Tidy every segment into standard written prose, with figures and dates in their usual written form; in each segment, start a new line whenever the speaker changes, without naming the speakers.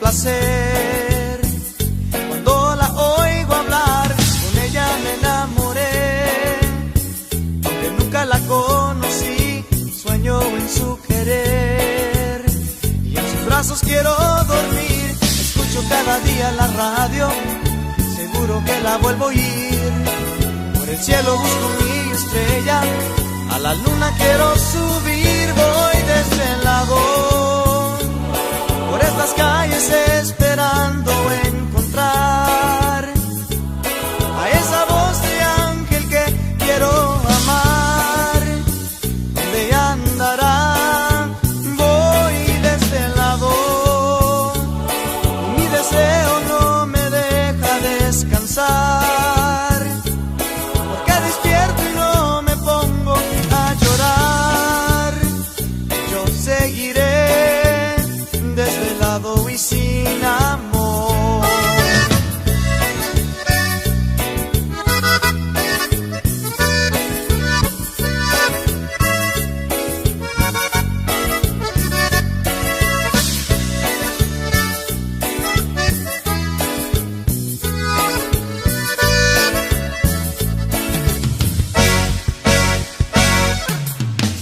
placer. Cuando la oigo hablar, con ella me enamoré. Aunque nunca la conocí, sueño en su querer. Y en sus brazos quiero dormir. Escucho cada día la radio, seguro que la vuelvo a oír. Por el cielo busco mi estrella, a la luna quiero subir. Voy desde el lado, por estas calles esperando encontrar a esa voz de ángel que quiero amar. ¿Dónde andará? Voy desde el lado, mi deseo no me deja descansar, porque despierto y no me pongo a llorar. Yo seguiré desde el lado y sin amor.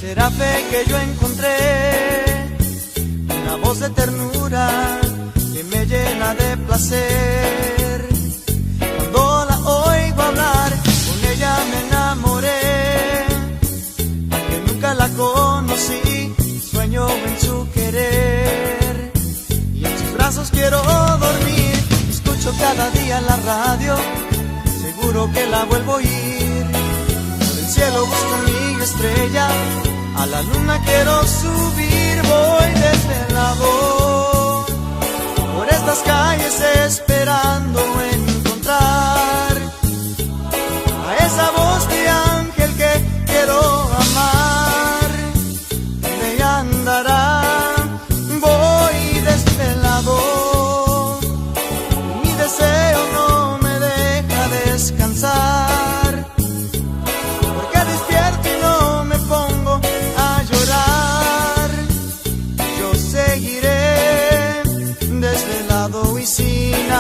Será fe que yo encontré una voz de ternura que me llena de placer. Cuando la oigo hablar, con ella me enamoré. Aunque nunca la conocí, sueño en su querer. Y en sus brazos quiero dormir. Escucho cada día la radio, seguro que la vuelvo a oír. Por el cielo busco mi estrella, a la luna quiero subir. Voy desde el lado, por estas calles esperando encontrar a esa voz de ángel que quiero amar. ¿Dónde andará? Voy desde el lado, mi deseo no me deja descansar, porque despierto y no me pongo a llorar. Yo seguiré desde el lado y sin